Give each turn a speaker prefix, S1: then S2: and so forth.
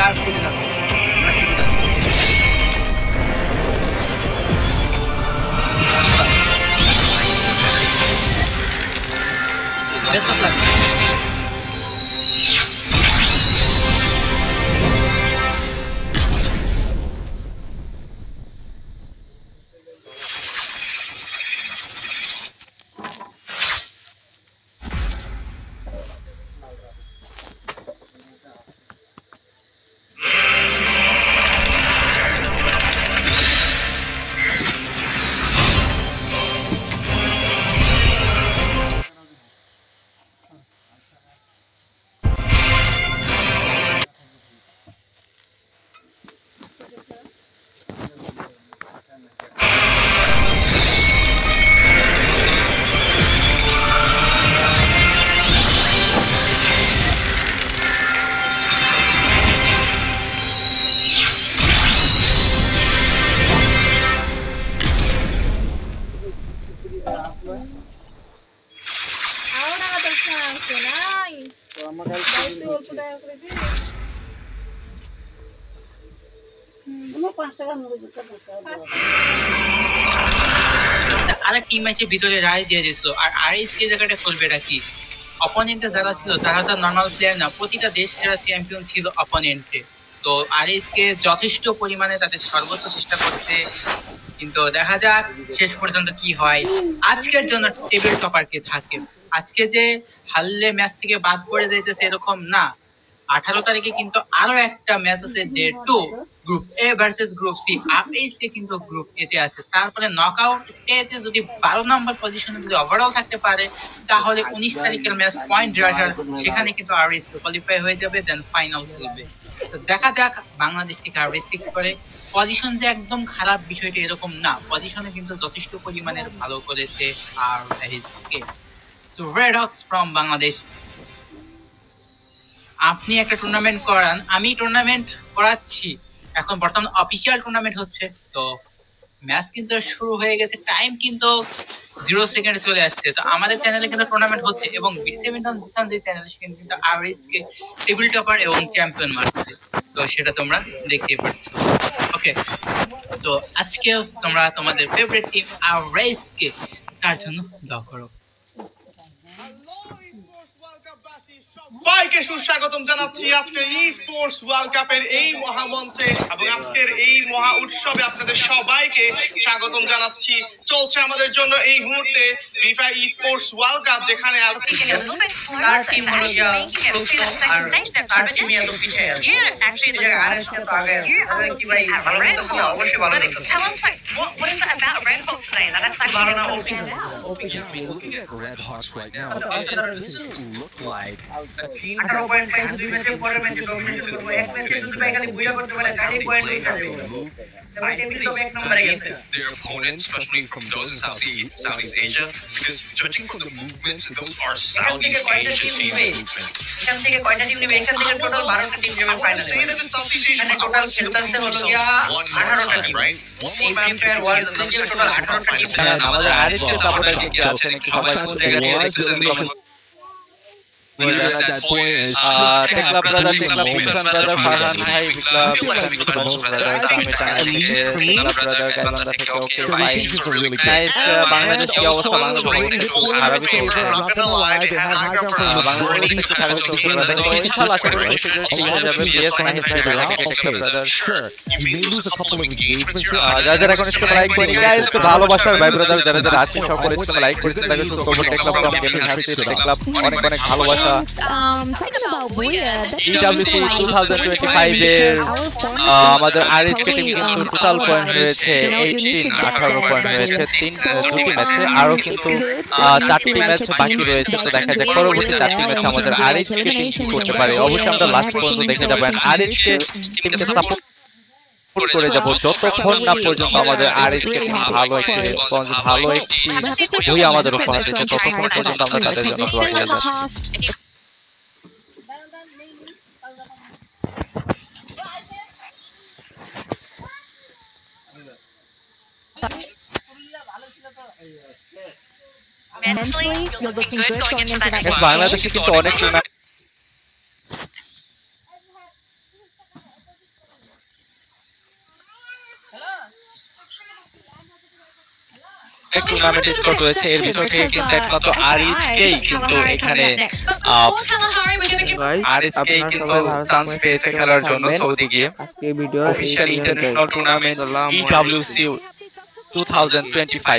S1: আর ফুটে যাচ্ছে আমরা শুরু যাচ্ছি বেস্ট অফ লাক আরেক টিম ম্যাচের ভিতরে রায় দিয়ে দিয়েছিল আর আরএসকে জায়গাটা করবে এটা কি অপোনেন্টে যারা ছিল তারা তো নর্মাল প্লেয়ার না প্রতিটা দেশ সেরা চ্যাম্পিয়ন ছিল অপোনেন্টে তো আরএসকে যথেষ্ট পরিমাণে তাদের সর্বোচ্চ চেষ্টা করছে কিন্তু দেখা যাক শেষ পর্যন্ত কি হয় আজকের জন্য টেবিল টপার কে থাকে আজকে যে হারলে ম্যাচ থেকে বাদ পড়ে যাইতেছে এরকম না 18 তারিখে কিন্তু আরো একটা ম্যাচ আছে day 2 group A versus group C RSK কিন্তু গ্রুপ এ তে আছে তারপরে নকআউট স্টেজে যদি 12 নম্বর পজিশনে যদি ওভারঅল থাকতে পারে তাহলে 19 তারিখের ম্যাচ পয়েন্ট রাশার সেখানে কিন্তু আরএসকে কোয়ালিফাই হয়ে যাবে দেন ফাইনাল খেলবে তো দেখা যাক বাংলাদেশ থেকে আরএসকে কি করে পজিশন যে একদম খারাপ বিষয়টা এরকম না পজিশনে কিন্তু যথেষ্ট পরিমাণের ভালো করেছে RSK so red Hawks from Bangladesh আপনি একটা টুর্নামেন্ট করান আমি টুর্নামেন্ট করাচ্ছি এখন বর্তমান অফিসিয়াল টুর্নামেন্ট হচ্ছে তো ম্যাচ কিন্তু শুরু হয়ে গেছে টাইম কিন্তু 0 সেকেন্ডে চলে আসছে তো আমাদের চ্যানেলে কিন্তু টুর্নামেন্ট হচ্ছে এবং বিডি7 ডিসান যে চ্যানেল সেখানে কিন্তু আরএসকে টেবিল টপার এবং চ্যাম্পিয়ন মারছে তো সেটা তোমরা দেখতে পাচ্ছ ওকে তো আজকে তোমরা তোমাদের ফেভারিট টিম আরএসকে তার জন্য দোয়া করো
S2: সবাইকে সুস্বাগতম জানাচ্ছি আজকের ই স্পোর্টস ওয়ার্ল্ড কাপের এই মহামঞ্চে এবং আজকের এই মহা উৎসবে আপনাদের সবাইকে স্বাগতম জানাচ্ছি চলছে আমাদের জন্য এই মুহূর্তে ফ্রি ফায়ার ই স্পোর্টস ওয়ার্ল্ড কাপ যেখানে আজকে
S1: তার টিম হলো গিয়া আর তার টিম এত পিছে আছে এই জায়গায় আরএসকে তো আগে আছে কি ভাই ভালো লাগতেছে না অবশ্যই ভালো লাগতেছে
S3: Tell us like what is it about Red Hawks today that's
S1: ভালো না
S3: actually
S1: OP
S4: Looking at Red Hawks right now, it doesn't look like a team
S1: 18.5 দুই ম্যাচে পরের ম্যাচে ডমিনেট করবে এক ম্যাচে দুটো এখানে বুঝা করতে পারে 30 পয়েন্ট নিতে হবে তবে টেবিল টপ এক নম্বরে গেছে
S4: their opponents, especially from those in Southeast Asia, because judging from the movements, those are Southeast Asian teams' movement.
S1: এখান থেকে কয়টা টিম নেবে এখান থেকে টোটাল 12টা টিম যাবে ফাইনালে
S2: say that in Southeast Asia
S1: এখানে টোটাল খেলতেছে হলো গিয়া 18টা টিম
S4: Right?
S1: এই ফ্রি ফায়ার ওয়ার্ল্ড কাপে টোটাল 18টা টিম
S5: আমাদের আরএসকে সাপোর্টার কি আছেন একটু সবাই কোন জায়গা থেকে
S4: Leader at that point is
S5: টেকলা ব্রাদার টেকলা মিশন ব্রাদার ফারহান ভাই বিপ্লব ব্রাদার কামিতা টেকলা ব্রাদার গাইবান্ধা থেকে ওকে ভাই নাইস বাংলাদেশ কি অবস্থা বাংলাদেশ আরবি বাংলাদেশ থেকে খারাপ চলছে ব্রাদার ইনশাআল্লাহ আশা করি ঠিক হয়ে যাবে বিএস নাহিদ ভাই টেকলা ব্রাদার যারা যারা এখন স্ট্রিম লাইক করেনি গাইস তো ভালোবাসার ভাই ব্রাদার যারা যারা আছেন সকলে স্ট্রিম লাইক করেছেন তাকে সুস্থ করব টেকলা ফ্রম গেমিং হাউস টেকলা অনেক অনেক ভালোবাসা
S6: talking about Booyah, that's
S5: EWC 2025 এর আমাদের আরএসকে টিম কিন্তু টোটাল পয়েন্ট হয়েছে 18 পয়েন্ট হয়েছে দুটি ম্যাচে আরো কিন্তু 4টি ম্যাচ বাকি রয়েছে তো দেখা যাক পরবর্তী 4টি ম্যাচ আমাদের আরএসকে টিম কি করতে পারে অবশ্যই আমরা লাস্ট পর্যন্ত দেখে যাব আরএসকে টিমকে সাপোর্ট করে যাব যতক্ষণ না পর্যন্ত আমাদের আরএসকে টিম ভালো একটি রেসপন্স ভালো একটি বই আমাদের উপহার দিচ্ছে ততক্ষণ পর্যন্ত আমরা তাদের জন্য দোয়া করে যাচ্ছি
S6: mentally, you're looking good going into that game.
S5: বাংলাদেশে কিন্তু অনেক অনেক টুর্নামেন্ট স্পট রয়েছে, এর ভিতর থেকে কিন্তু একমাত্র আরএইচকেই কিন্তু এখানে আরএইচকেই কিন্তু চান্স পেয়েছে খেলার জন্য সৌদি গিয়ে অফিশিয়াল ইন্টারন্যাশনাল টুর্নামেন্ট EWC 2025।